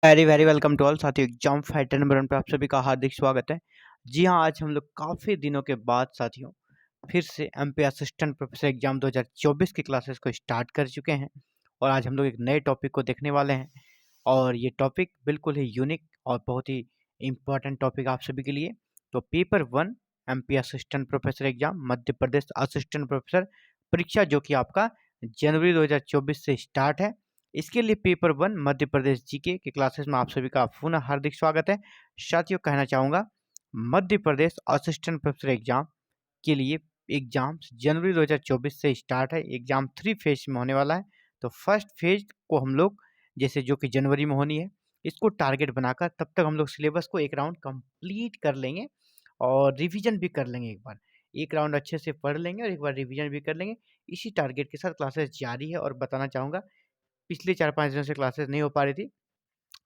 Very very welcome to all साथियों। Exam fighter number 1 पे आप सभी का हार्दिक स्वागत है। जी हाँ, आज हम लोग काफ़ी दिनों के बाद साथियों फिर से एमपी असिस्टेंट प्रोफेसर एग्जाम 2024 की क्लासेस को स्टार्ट कर चुके हैं और आज हम लोग एक नए टॉपिक को देखने वाले हैं और ये टॉपिक बिल्कुल ही यूनिक और बहुत ही इम्पोर्टेंट टॉपिक आप सभी के लिए। तो paper 1 MP assistant professor exam Madhya Pradesh assistant professor परीक्षा जो कि आपका जनवरी 2024 से स्टार्ट है। इसके लिए पेपर 1 मध्य प्रदेश जीके के क्लासेस में आप सभी का पुनः हार्दिक स्वागत है। साथियों, कहना चाहूँगा मध्य प्रदेश असिस्टेंट प्रोफेसर एग्जाम के लिए एग्जाम जनवरी 2024 से स्टार्ट है। एग्जाम 3 फेज में होने वाला है। तो फर्स्ट फेज को हम लोग जैसे जो कि जनवरी में होनी है, इसको टारगेट बनाकर तब तक हम लोग सिलेबस को एक राउंड कंप्लीट कर लेंगे और रिवीजन भी कर लेंगे। एक बार एक राउंड अच्छे से पढ़ लेंगे और एक बार रिवीजन भी कर लेंगे। इसी टारगेट के साथ क्लासेस जारी है और बताना चाहूँगा पिछले 4-5 दिनों से क्लासेस नहीं हो पा रही थी।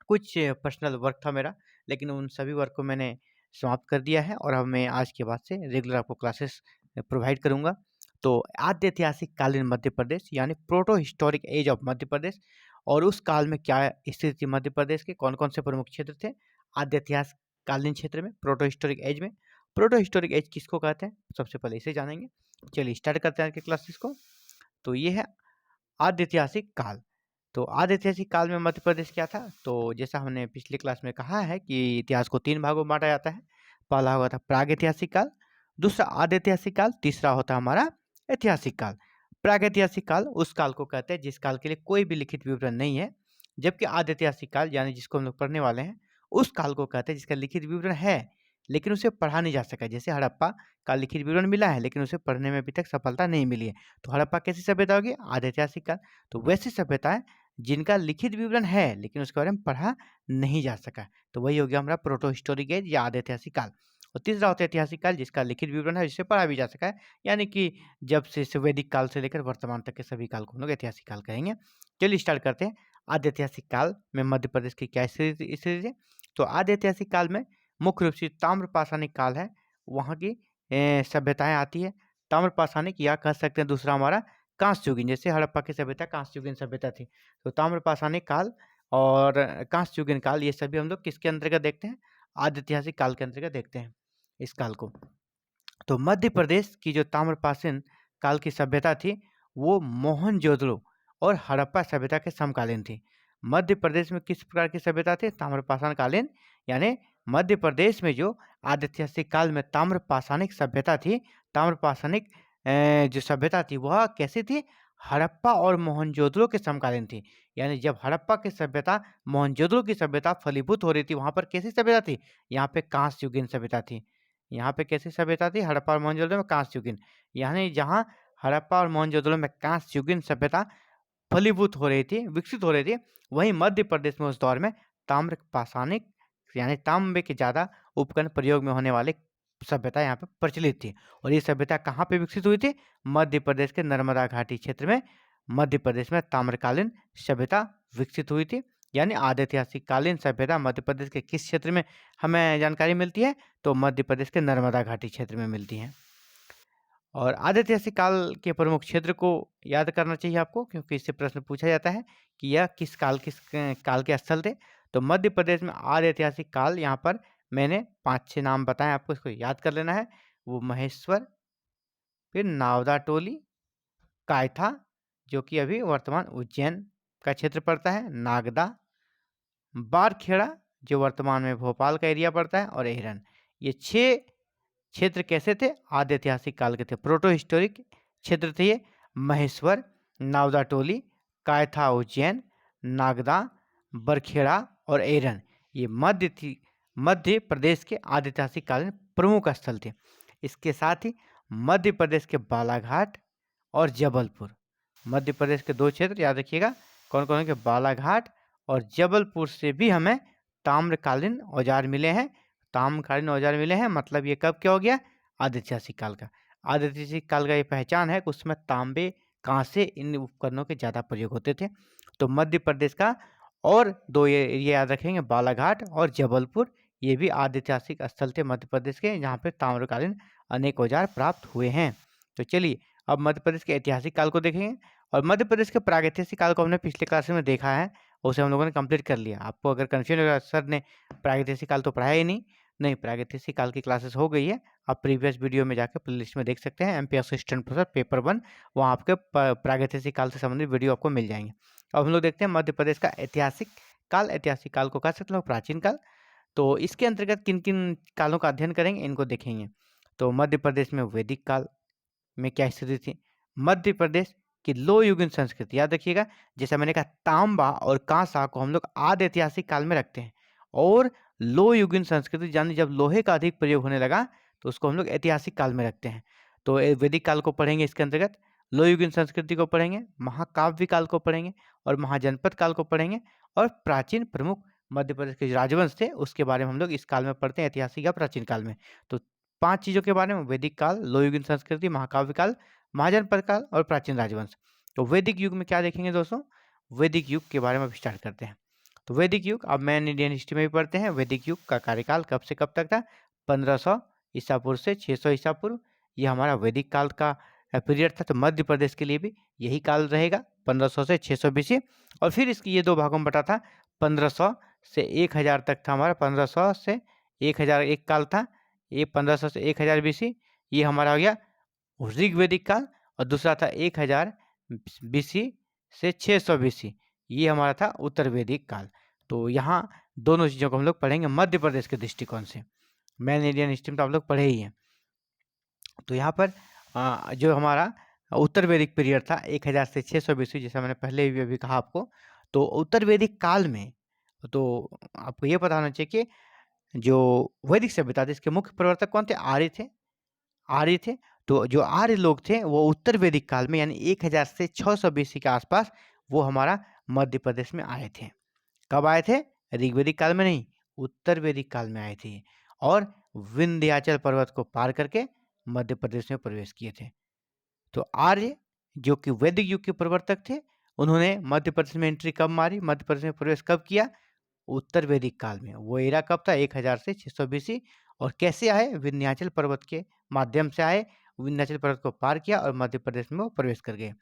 कुछ पर्सनल वर्क था मेरा, लेकिन उन सभी वर्क को मैंने समाप्त कर दिया है और अब मैं आज के बाद से रेगुलर आपको क्लासेस प्रोवाइड करूँगा। तो आद्य ऐतिहासिक कालीन मध्य प्रदेश यानी proto historic as of Madhya Pradesh और उस काल में क्या स्थिति थी मध्य प्रदेश के, कौन-कौन से प्रमुख क्षेत्र थे आद्य इतिहास कालीन क्षेत्र में, प्रोटो हिस्टोरिक एज में। प्रोटो हिस्टोरिक एज किसको कहते हैं? सबसे पहले इसे जानेंगे। चलिए स्टार्ट करते हैं आज के क्लासेस को। तो ये है आद्य ऐतिहासिक काल। तो आद्य ऐतिहासिक काल में मध्य प्रदेश क्या था? तो जैसा हमने पिछली क्लास में कहा है कि इतिहास को 3 भागों में बाँटा जाता है। पहला हुआ था प्रागैतिहासिक काल, दूसरा आद्य ऐतिहासिक काल, तीसरा होता है हमारा ऐतिहासिक काल। प्रागैतिहासिक काल उस काल को कहते हैं जिस काल के लिए कोई भी लिखित विवरण नहीं है, जबकि आद्य ऐतिहासिक काल यानी जिसको हम लोग पढ़ने वाले हैं, उस काल को कहते हैं जिसका लिखित विवरण है, लेकिन उसे पढ़ा नहीं जा सका। जैसे हड़प्पा का लिखित विवरण मिला है, लेकिन उसे पढ़ने में अभी तक सफलता नहीं मिली है। तो हड़प्पा कैसी सभ्यता होगी? आद्य ऐतिहासिक काल। तो वैसी सभ्यताएँ जिनका लिखित विवरण है, लेकिन उसके बारे में पढ़ा नहीं जा सका, तो वही हो गया हमारा प्रोटो हिस्टोरिक एज या आद्य ऐतिहासिक काल। और तीसरा होता है ऐतिहासिक काल जिसका लिखित विवरण है, जिसे पढ़ा भी जा सका है, यानी कि जब से वैदिक काल से लेकर वर्तमान तक के सभी काल को हम लोग ऐतिहासिक काल कहेंगे। चलिए स्टार्ट करते हैं। आद्य ऐतिहासिक काल में मध्य प्रदेश की क्या स्थिति है? तो आद्य ऐतिहासिक काल में मुख्य रूप से ताम्र पाषाणिक काल है, वहाँ की सभ्यताएँ आती है। ताम्र पाषाणिक या कह सकते हैं दूसरा हमारा कांस्य युगीन, जैसे हड़प्पा की सभ्यता कांस्य युगीन सभ्यता थी। तो ताम्र पाषाणिक काल और कांस्य युगीन काल ये सभी हम लोग किसके अंतर्गत देखते हैं? आद्य ऐतिहासिक काल के अंतर्गत देखते हैं इस काल को। तो मध्य प्रदेश की जो ताम्रपाषाण काल की सभ्यता थी, वो मोहनजोदड़ो और हड़प्पा सभ्यता के समकालीन थी। मध्य प्रदेश में किस प्रकार की सभ्यता थी? ताम्रपाषाण कालीन, यानी मध्य प्रदेश में जो आद्य ऐतिहासिक काल में ताम्रपाषाणिक सभ्यता थी, ताम्रपाषाणिक जो सभ्यता थी वह कैसी थी? हड़प्पा और मोहनजोदड़ो के समकालीन थी। यानी जब हड़प्पा की सभ्यता, मोहनजोदड़ो की सभ्यता फलीभूत हो रही थी, वहाँ पर कैसी सभ्यता थी? यहाँ पे कांस्य युगीन सभ्यता थी। यहाँ पे कैसी सभ्यता थी? हड़प्पा और मोहनजोदड़ो में कांस्य युगीन। यानी जहाँ हड़प्पा और मोहनजोदड़ो में कांस्य युगीन सभ्यता फलीभूत हो रही थी, विकसित हो रही थी, वहीं मध्य प्रदेश में उस दौर में ताम्र पाषाणिक यानी तांबे के ज़्यादा उपकरण प्रयोग में होने वाली सभ्यता यहाँ पे प्रचलित थी। और ये सभ्यता कहाँ पे विकसित हुई थी? मध्य प्रदेश के नर्मदा घाटी क्षेत्र में मध्य प्रदेश में ताम्रकालीन सभ्यता विकसित हुई थी। यानी आद्य ऐतिहासिक कालीन सभ्यता मध्य प्रदेश के किस क्षेत्र में हमें जानकारी मिलती है? तो मध्य प्रदेश के नर्मदा घाटी क्षेत्र में मिलती है। और आद्य ऐतिहासिक काल के प्रमुख क्षेत्र को याद करना चाहिए आपको, क्योंकि इससे प्रश्न पूछा जाता है कि यह किस काल के स्थल थे। तो मध्य प्रदेश में आद्य ऐतिहासिक काल, यहाँ पर मैंने 5-6 नाम बताए आपको, इसको याद कर लेना है। वो महेश्वर, फिर नावदा टोली, कायथा जो कि अभी वर्तमान उज्जैन का क्षेत्र पड़ता है, नागदा, बारखेड़ा जो वर्तमान में भोपाल का एरिया पड़ता है, और एहरन। ये 6 क्षेत्र कैसे थे? आद्य ऐतिहासिक काल के थे, प्रोटो हिस्टोरिक क्षेत्र थे ये। महेश्वर, नावदा टोली, कायथा उज्जैन, नागदा, बरखेड़ा और एरन, ये मध्य प्रदेश के आद्य ऐतिहासिक कालीन प्रमुख स्थल थे। इसके साथ ही मध्य प्रदेश के बालाघाट और जबलपुर, मध्य प्रदेश के 2 क्षेत्र याद रखिएगा कौन कौन के, बालाघाट और जबलपुर से भी हमें ताम्रकालीन औजार मिले हैं। ताम्रकालीन औजार मिले हैं मतलब ये कब क्या हो गया? आद्य ऐतिहासिक काल का। आद्य ऐतिहासिक काल का ये पहचान है कि उसमें तांबे, कांसे इन उपकरणों के ज़्यादा प्रयोग होते थे। तो मध्य प्रदेश का और 2 ये याद रखेंगे, बालाघाट और जबलपुर, ये भी आद्य ऐतिहासिक स्थल थे मध्य प्रदेश के, जहाँ पे ताम्रकालीन अनेक औजार प्राप्त हुए हैं। तो चलिए अब मध्य प्रदेश के ऐतिहासिक काल को देखेंगे। और मध्य प्रदेश के प्रागैतिहासिक काल को हमने पिछले क्लास में देखा है, उसे हम लोगों ने कंप्लीट कर लिया। आपको अगर कन्फ्यूजन होगा सर ने प्रागैतिहासिक काल तो पढ़ाया ही नहीं, नहीं प्रागैतिहासिक काल की क्लासेस हो गई है। आप प्रीवियस वीडियो में जाकर प्लेलिस्ट में देख सकते हैं, एमपी असिस्टेंट प्रोफेसर पेपर 1, वहाँ आपके प्रागैतिहासिक काल से संबंधित वीडियो आपको मिल जाएंगे। अब हम लोग देखते हैं मध्य प्रदेश का ऐतिहासिक काल को कह सकते हैं प्राचीन काल। तो इसके अंतर्गत किन किन कालों का अध्ययन करेंगे, इनको देखेंगे। तो मध्य प्रदेश में वैदिक काल में क्या स्थिति थी, मध्य प्रदेश की लोह युगीन संस्कृति, याद रखिएगा, जैसा मैंने कहा तांबा और कांसा को हम लोग आदि ऐतिहासिक काल में रखते हैं, और लोह युगीन संस्कृति यानी जब लोहे का अधिक प्रयोग होने लगा तो उसको हम लोग ऐतिहासिक काल में रखते हैं। तो वैदिक काल को पढ़ेंगे, इसके अंतर्गत लोह युगीन संस्कृति को पढ़ेंगे, महाकाव्य काल को पढ़ेंगे, और महाजनपद काल को पढ़ेंगे, और प्राचीन प्रमुख मध्य प्रदेश के जो राजवंश थे उसके बारे में हम लोग इस काल में पढ़ते हैं, ऐतिहासिक या प्राचीन काल में। तो 5 चीज़ों के बारे में, वैदिक काल, लोह युगीन संस्कृति, महाकाव्य काल, महाजनपद काल और प्राचीन राजवंश। तो वैदिक युग में क्या देखेंगे दोस्तों, वैदिक युग के बारे में स्टार्ट करते हैं। तो वैदिक युग अब मैन इंडियन हिस्ट्री में भी पढ़ते हैं। वैदिक युग का कार्यकाल कब से कब तक था, 1500 ईसा पूर्व से 600 ईसा पूर्व, ये हमारा वैदिक काल का पीरियड था। तो मध्य प्रदेश के लिए भी यही काल रहेगा, 1500 से 600 बीसी। और फिर इसकी ये 2 भागों में बटा था, 1500 से 1000 तक था हमारा, 1500 से 1000 एक काल था, ये 1500 से 1000 बीसी, ये हमारा हो गया ऋग्वैदिक काल। और दूसरा था 1000 बीसी से 600 बीसी, ये हमारा था उत्तर वैदिक काल। तो यहाँ दोनों चीज़ों को हम लोग पढ़ेंगे मध्य प्रदेश के दृष्टिकोण से। मैन इंडियन हिस्ट्री में तो आप लोग पढ़े ही हैं। तो यहाँ पर जो हमारा उत्तर वैदिक पीरियड था 1000 से 600 बीसी, जैसा मैंने पहले भी अभी कहा आपको। तो उत्तर वैदिक काल में तो आपको ये पता होना चाहिए कि जो वैदिक सभ्यता थी इसके मुख्य प्रवर्तक कौन थे, आर्य थे। तो जो आर्य लोग थे वो उत्तर वैदिक काल में यानी 1000 से 600 बीसी के आसपास वो हमारा मध्य प्रदेश में आए थे। कब आए थे, ऋग्वैदिक काल में नहीं, उत्तर वैदिक काल में आए थे, और विंध्याचल पर्वत को पार करके मध्य प्रदेश में प्रवेश किए थे। तो आर्य जो कि वैदिक युग के प्रवर्तक थे, उन्होंने मध्य प्रदेश में एंट्री कब मारी, मध्य प्रदेश में प्रवेश कब किया, उत्तर वैदिक काल में। वो एरा कब था, 1000 से 600 बीसी। और कैसे आए, विंध्याचल पर्वत के माध्यम से आए, विंध्याचल पर्वत को पार किया और मध्य प्रदेश में वो प्रवेश कर गए।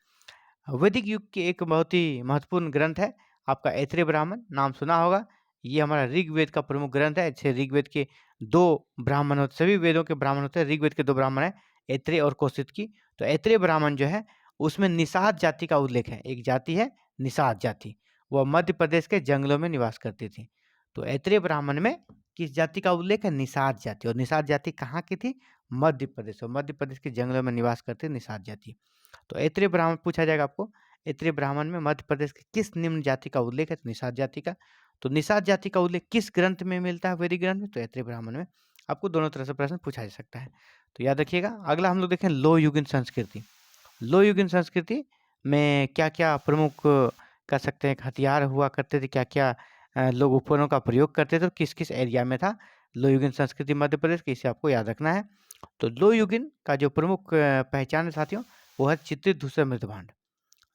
वैदिक युग के एक बहुत ही महत्वपूर्ण ग्रंथ है आपका ऐत्रेय ब्राह्मण, नाम सुना होगा। ये हमारा ऋग्वेद का प्रमुख ग्रंथ है। जैसे ऋग्वेद के 2 ब्राह्मण होते, सभी वेदों के ब्राह्मण होते हैं, ऋग्वेद के 2 ब्राह्मण हैं, ऐत्रेय और कौशिकी। तो ऐत्रेय ब्राह्मण जो है उसमें निषाद जाति का उल्लेख है, एक जाति है निषाद जाति, वह मध्य प्रदेश के जंगलों में निवास करती थी। तो ऐत्रेय ब्राह्मण में किस जाति का उल्लेख है, निषाद जाति। और निषाद जाति कहाँ की थी, मध्य प्रदेश, और मध्य प्रदेश के जंगलों में निवास करती निषाद जाति। तो ऐत्रेय ब्राह्मण पूछा जाएगा आपको, ऐत्रेय ब्राह्मण में मध्य प्रदेश के किस निम्न जाति का उल्लेख है, तो निषाद जाति का। तो निषाद जाति का उल्लेख किस ग्रंथ में मिलता है, वैदिक ग्रंथ में, तो ऐत्रेय ब्राह्मण में। आपको दोनों तरह से प्रश्न पूछा जा सकता है, तो याद रखिएगा। अगला हम लोग देखें लोह युगीन संस्कृति। लोह युगीन संस्कृति में क्या क्या प्रमुख कह सकते हैं हथियार हुआ करते थे, क्या क्या लोग उपकरणों का प्रयोग करते थे, और किस किस एरिया में था लोह युगीन संस्कृति मध्य प्रदेश की, इसे आपको याद रखना है। तो लोह युगीन का जो प्रमुख पहचान है साथियों, वो है चित्रित धूसर मृदभांड।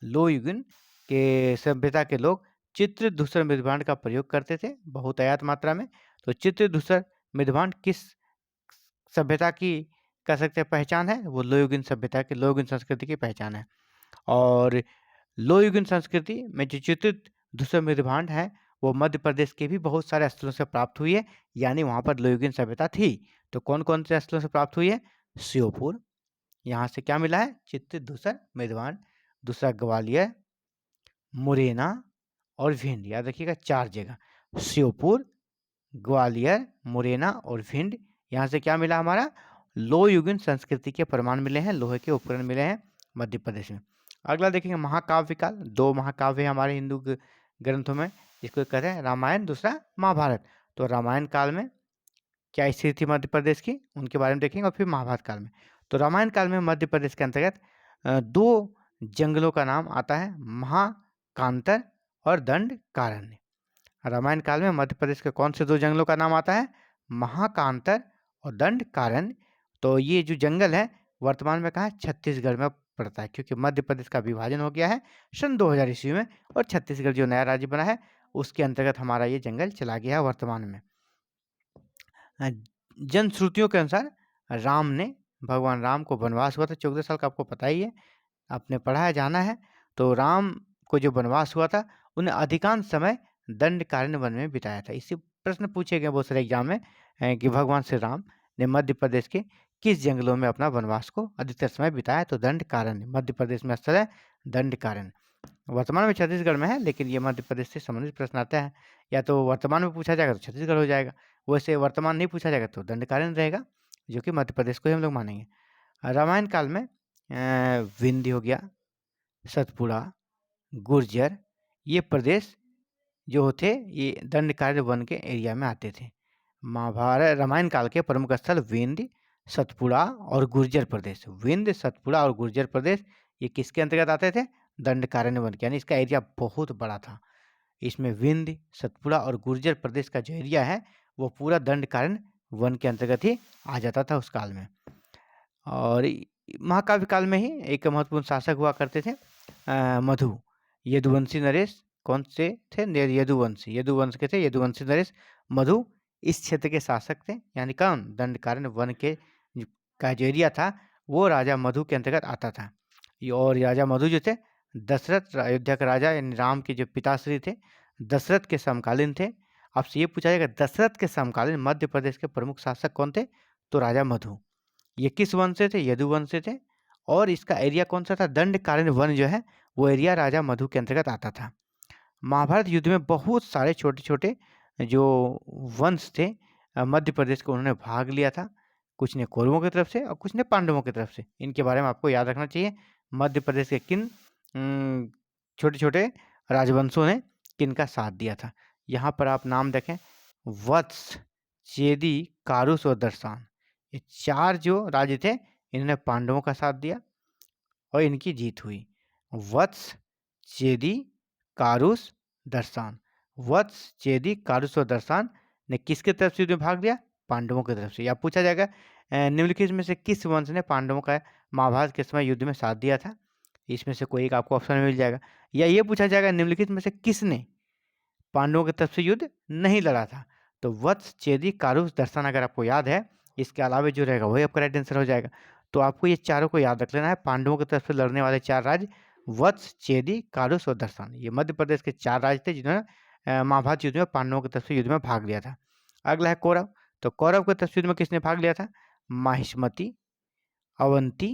लोह युगीन के सभ्यता के लोग चित्रित धूसर मृदभांड का प्रयोग करते थे बहुतायत मात्रा में। तो चित्रित धूसर मृदभांड किस सभ्यता की कह सकते हैं पहचान है, वो लोह युगीन सभ्यता की, लोह युगीन संस्कृति की पहचान है। और लोह युगीन संस्कृति में जो चित्रित धूसर मृदभांड है वो मध्य प्रदेश के भी बहुत सारे स्थलों से प्राप्त हुई है, यानी वहाँ पर लोह युगीन सभ्यता थी। तो कौन कौन से स्थलों से प्राप्त हुई है, श्योपुर, यहाँ से क्या मिला है, चित्रित धूसर मृदभांड। दूसरा ग्वालियर, मुरैना और भिंड, याद रखिएगा 4 जगह, श्योपुर, ग्वालियर, मुरैना और भिंड। यहाँ से क्या मिला, हमारा लोह युगीन संस्कृति के प्रमाण मिले हैं, लोहे के उपकरण मिले हैं मध्य प्रदेश में। अगला देखेंगे महाकाव्य काल। 2 महाकाव्य हमारे हिंदू ग्रंथों में, जिसको कहते हैं रामायण, दूसरा महाभारत। तो रामायण काल में क्या स्थिति थी मध्य प्रदेश की, उनके बारे में देखेंगे, और फिर महाभारत काल में। तो रामायण काल में मध्य प्रदेश के अंतर्गत 2 जंगलों का नाम आता है, महाकांतर और दंडकारण्य। रामायण काल में मध्य प्रदेश के कौन से 2 जंगलों का नाम आता है, महाकांतर और दंडकारण्य। तो ये जो जंगल है वर्तमान में कहाँ है, छत्तीसगढ़ में पड़ता है, क्योंकि मध्य प्रदेश का विभाजन हो गया है सन 2000 ईस्वी में, और छत्तीसगढ़ जो नया राज्य बना है उसके अंतर्गत हमारा ये जंगल चला गया है वर्तमान में। जनश्रुतियों के अनुसार राम ने, भगवान राम को वनवास हुआ था 14 साल का, आपको पता ही है, आपने पढ़ा है, जाना है। तो राम को जो वनवास हुआ था उन्हें अधिकांश समय दंडकारण्य में बिताया था। इसी प्रश्न पूछे गए बहुत सारे एग्जाम में कि भगवान श्री राम ने मध्य प्रदेश के किस जंगलों में अपना वनवास को अधिकतर समय बिताया, तो दंडकारण्य मध्य प्रदेश में स्थल है दंडकारण्य। वर्तमान में छत्तीसगढ़ में है, लेकिन ये मध्य प्रदेश से संबंधित प्रश्न आता है। या तो वर्तमान में पूछा जाएगा तो छत्तीसगढ़ हो जाएगा, वैसे वर्तमान नहीं पूछा जाएगा तो दंडकारण्य रहेगा, जो कि मध्य प्रदेश को ही हम लोग मानेंगे। रामायण काल में विंध्य हो गया, सतपुड़ा, गुर्जर, ये प्रदेश जो थे ये दंडकारण्य वन के एरिया में आते थे। महाभारत रामायण काल के प्रमुख स्थल विंध्य, सतपुड़ा और गुर्जर प्रदेश। विंध्य, सतपुड़ा और गुर्जर प्रदेश ये किसके अंतर्गत आते थे? दंडकारण्य वन के, यानी इसका एरिया बहुत बड़ा था। इसमें विंध्य, सतपुड़ा और गुर्जर प्रदेश का जो एरिया है वो पूरा दंडकारण्य वन के अंतर्गत ही आ जाता था उस काल में। और महाकाव्य काल में ही एक महत्वपूर्ण शासक हुआ करते थे मधु। यदुवंशी नरेश कौन से थे? यदुवंशी, यदुवंश के थे यदुवंशी नरेश मधु इस क्षेत्र के शासक थे। यानी कौन? दंडकारण्य वन के का जो एरिया था वो राजा मधु के अंतर्गत आता था। और राजा मधु जो थे दशरथ अयोध्या के राजा यानी राम के जो पिताश्री थे दशरथ के समकालीन थे। आपसे ये पूछा जाएगा दशरथ के समकालीन मध्य प्रदेश के प्रमुख शासक कौन थे? तो राजा मधु। ये किस वंश से थे? यदुवंश से थे। और इसका एरिया कौन सा था? दंडकारण्य वन जो है वो एरिया राजा मधु के अंतर्गत आता था। महाभारत युद्ध में बहुत सारे छोटे छोटे जो वंश थे मध्य प्रदेश को उन्होंने भाग लिया था। कुछ ने कौरवों की तरफ से और कुछ ने पांडवों की तरफ से। इनके बारे में आपको याद रखना चाहिए। मध्य प्रदेश के किन छोटे छोटे राजवंशों ने किनका साथ दिया था। यहाँ पर आप नाम देखें, वत्स, चेदी, कारुस और दर्शान, ये चार जो राज्य थे इन्होंने पांडवों का साथ दिया और इनकी जीत हुई। वत्स, चेदी, कारुस, दर्शान। वत्स, चेदी, कारुस और दर्शान ने किसके तरफ से युद्ध में भाग लिया? पांडवों की तरफ से। या पूछा जाएगा निम्नलिखित में से किस वंश ने पांडवों का महाभारत के समय युद्ध में साथ दिया था? इसमें से कोई एक आपको ऑप्शन में मिल जाएगा। या ये पूछा जाएगा निम्नलिखित में से किसने पांडवों की तरफ से युद्ध नहीं लड़ा था? तो वत्स, चेदी, कारुस, दर्शन अगर आपको याद है, इसके अलावा जो रहेगा वही आपका राइट आंसर हो जाएगा। तो आपको ये चारों को याद रख लेना है। पांडवों की तरफ से लड़ने वाले चार राज्य वत्स, चेदी, कारुस और दर्शन, ये मध्य प्रदेश के चार राज्य थे जिन्होंने महाभारत युद्ध में पांडवों की तरफ से युद्ध में भाग लिया था। अगला है कौरव। तो कौरव की तरफ से युद्ध में किसने भाग लिया था? माहिष्मति, अवंती,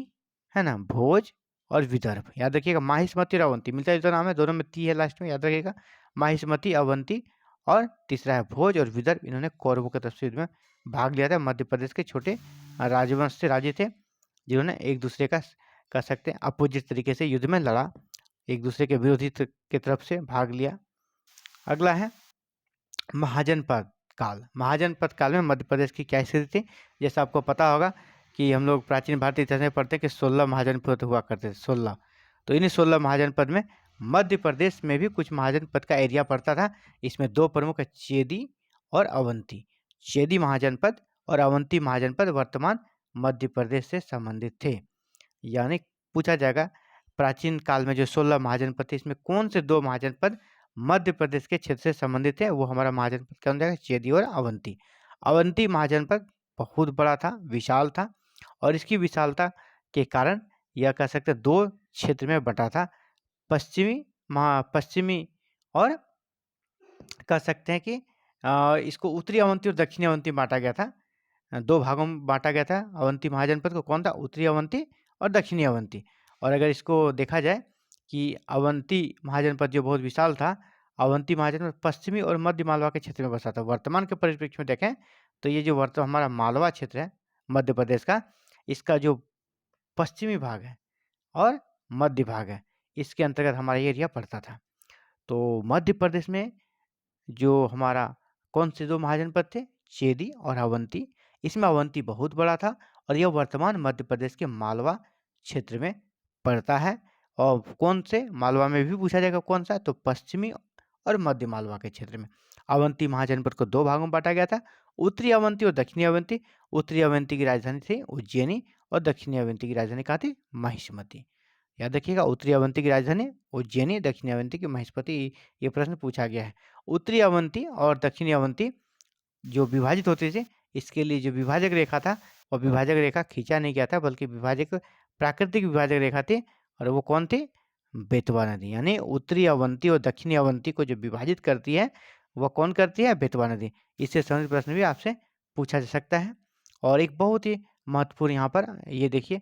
है ना, भोज और विदर्भ। याद रखिएगा, माहिष्मति और अवंती मिलता जुलता नाम है, दोनों में ती है लास्ट में, याद रखिएगा। माहिष्मति, अवंती और तीसरा है भोज और विदर्भ। इन्होंने कौरवों की तरफ से युद्ध में भाग लिया था। मध्य प्रदेश के छोटे राजवंश से राज्य थे जिन्होंने एक दूसरे का कह सकते हैं अपोजिट तरीके से युद्ध में लड़ा, एक दूसरे के विरोधी की तरफ से भाग लिया। अगला है महाजनपद काल। महाजनपद काल में मध्य प्रदेश की क्या स्थिति थी? जैसा आपको पता होगा कि हम लोग प्राचीन भारतीय इतिहास में पढ़ते हैं कि 16 महाजनपद हुआ करते थे, 16। तो इन्हीं 16 महाजनपद में मध्य प्रदेश में भी कुछ महाजनपद का एरिया पड़ता था। इसमें दो प्रमुख है, चेदी और अवंती। चेदी महाजनपद और अवंती महाजनपद वर्तमान मध्य प्रदेश से संबंधित थे। यानी पूछा जाएगा प्राचीन काल में जो 16 महाजनपद थे इसमें कौन से दो महाजनपद मध्य प्रदेश के क्षेत्र से संबंधित है? वो हमारा महाजनपद क्या हो जाएगा? चेदी और अवंती। अवंती महाजनपद बहुत बड़ा था, विशाल था, और इसकी विशालता के कारण यह कह सकते हैं दो क्षेत्र में बटा था। पश्चिमी और कह सकते हैं कि इसको उत्तरी अवंती और दक्षिणी अवंती बांटा गया था। दो भागों में बांटा गया था अवंती महाजनपद को। कौन था? उत्तरी अवंती और दक्षिणी अवंती। और अगर इसको देखा जाए कि अवंती महाजनपद जो बहुत विशाल था, अवंती महाजनपद पश्चिमी और मध्य मालवा के क्षेत्र में बसा था। वर्तमान के परिप्रेक्ष्य में देखें तो ये जो हमारा मालवा क्षेत्र है मध्य प्रदेश का, इसका जो पश्चिमी भाग है और मध्य भाग है, इसके अंतर्गत हमारा ये एरिया पड़ता था। तो मध्य प्रदेश में जो हमारा कौन से दो महाजनपद थे? चेदी और अवंती। इसमें अवंती बहुत बड़ा था और यह वर्तमान मध्य प्रदेश के मालवा क्षेत्र में पड़ता है। और कौन से मालवा में भी पूछा जाएगा कौन सा, तो पश्चिमी और मध्य मालवा के क्षेत्र में। अवंती महाजनपद को दो भागों में बांटा गया था, उत्तरी अवंती और दक्षिणी अवंती। उत्तरी अवंती की राजधानी थी उज्जैनी और दक्षिणी अवंती की राजधानी कहाँ थी? महिष्मति। याद रखिएगा, उत्तरी अवंती की राजधानी उज्जैनी, दक्षिणी अवंती की महिष्मति। ये प्रश्न पूछा गया है। उत्तरी अवंती और दक्षिणी अवंती जो विभाजित होते थे, इसके लिए जो विभाजक रेखा था वो विभाजक रेखा खींचा नहीं गया था, बल्कि विभाजक प्राकृतिक विभाजक रेखा थी। और वो कौन थी? बेतवा नदी, यानी उत्तरी अवंती और दक्षिणी अवंती को जो विभाजित करती है वह कौन करती है? बेतवा नदी। इससे संबंधित प्रश्न भी आपसे पूछा जा सकता है। और एक बहुत ही महत्वपूर्ण यहाँ पर ये देखिए,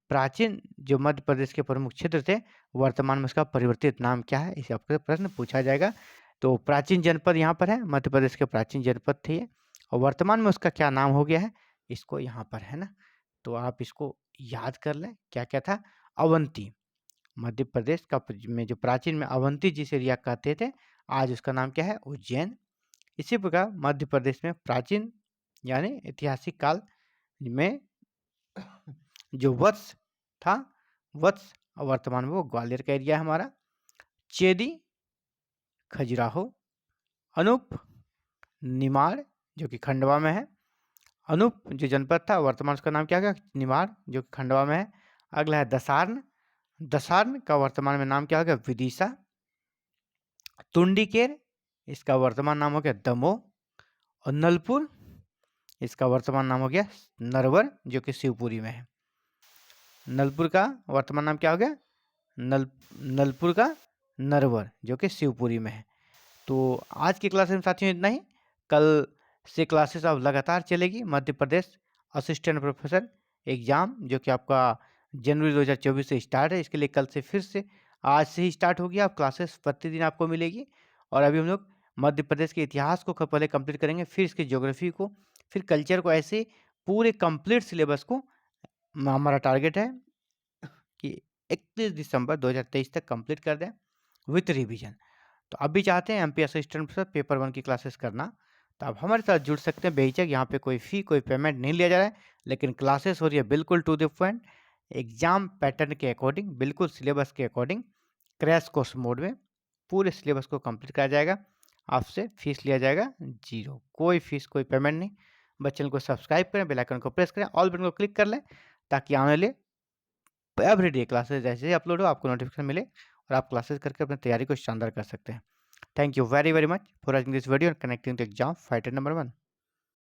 प्राचीन जो मध्य प्रदेश के प्रमुख क्षेत्र थे, वर्तमान में उसका परिवर्तित नाम क्या है? इसे आपसे प्रश्न पूछा जाएगा। तो प्राचीन जनपद यहाँ पर है, मध्य प्रदेश के प्राचीन जनपद थे ये, और वर्तमान में उसका क्या नाम हो गया है, इसको यहाँ पर है ना। तो आप इसको याद कर लें, क्या क्या था? अवंती, मध्य प्रदेश का में जो प्राचीन में अवंती जिस एरिया कहते थे, आज उसका नाम क्या है? उज्जैन। इसी प्रकार मध्य प्रदेश में प्राचीन यानी ऐतिहासिक काल में जो वत्स था, वत्स, वर्तमान में वो ग्वालियर का एरिया है हमारा। चेदी, खजुराहो, अनूप, निमाड़ जो कि खंडवा में है। अनूप जो जनपद था, वर्तमान उसका नाम क्या है? निमाड़, जो कि खंडवा में है। अगला है दसार्न, दसार्न का वर्तमान में नाम क्या हो गया? विदिशा। तुंडीकेर, इसका वर्तमान नाम हो गया दमोह। और नलपुर, इसका वर्तमान नाम हो गया नरवर, जो कि शिवपुरी में है। नलपुर का वर्तमान नाम क्या हो गया? नलपुर का नरवर, जो कि शिवपुरी में है। तो आज की क्लास में साथियों इतना ही। कल से क्लासेस अब लगातार चलेगी। मध्य प्रदेश असिस्टेंट प्रोफेसर एग्जाम जो कि आपका जनवरी 2024 से स्टार्ट है, इसके लिए कल से फिर से आज से ही स्टार्ट होगी। आप क्लासेस प्रतिदिन आपको मिलेगी। और अभी हम लोग मध्य प्रदेश के इतिहास को पहले कंप्लीट करेंगे, फिर इसके ज्योग्राफी को, फिर कल्चर को, ऐसे पूरे कंप्लीट सिलेबस को हमारा टारगेट है कि 31 दिसंबर 2023 तक कंप्लीट कर दें विथ रिवीजन। तो अब भी चाहते हैं एमपी असिस्टेंट प्रोफेसर पेपर 1 की क्लासेस करना, तो आप हमारे साथ जुड़ सकते हैं बेहिचक। यहाँ पे कोई फ़ी, कोई पेमेंट नहीं लिया जा रहा है, लेकिन क्लासेस हो रही है बिल्कुल to the point, exam pattern के अकॉर्डिंग, बिल्कुल सिलेबस के अकॉर्डिंग, क्रैश कोर्स मोड में पूरे सिलेबस को कंप्लीट कराया जाएगा। आपसे फीस लिया जाएगा 0, कोई फीस, कोई पेमेंट नहीं। बस चैनल को सब्सक्राइब करें, बेल आइकन को प्रेस करें, ऑल बटन को क्लिक कर लें, ताकि आने वाले एवरीडे क्लासेस जैसे ही अपलोड हो आपको नोटिफिकेशन मिले और आप क्लासेस करके अपनी तैयारी को शानदार कर सकते हैं। Thank you very much for watching this video and connecting to exam fighter number 1.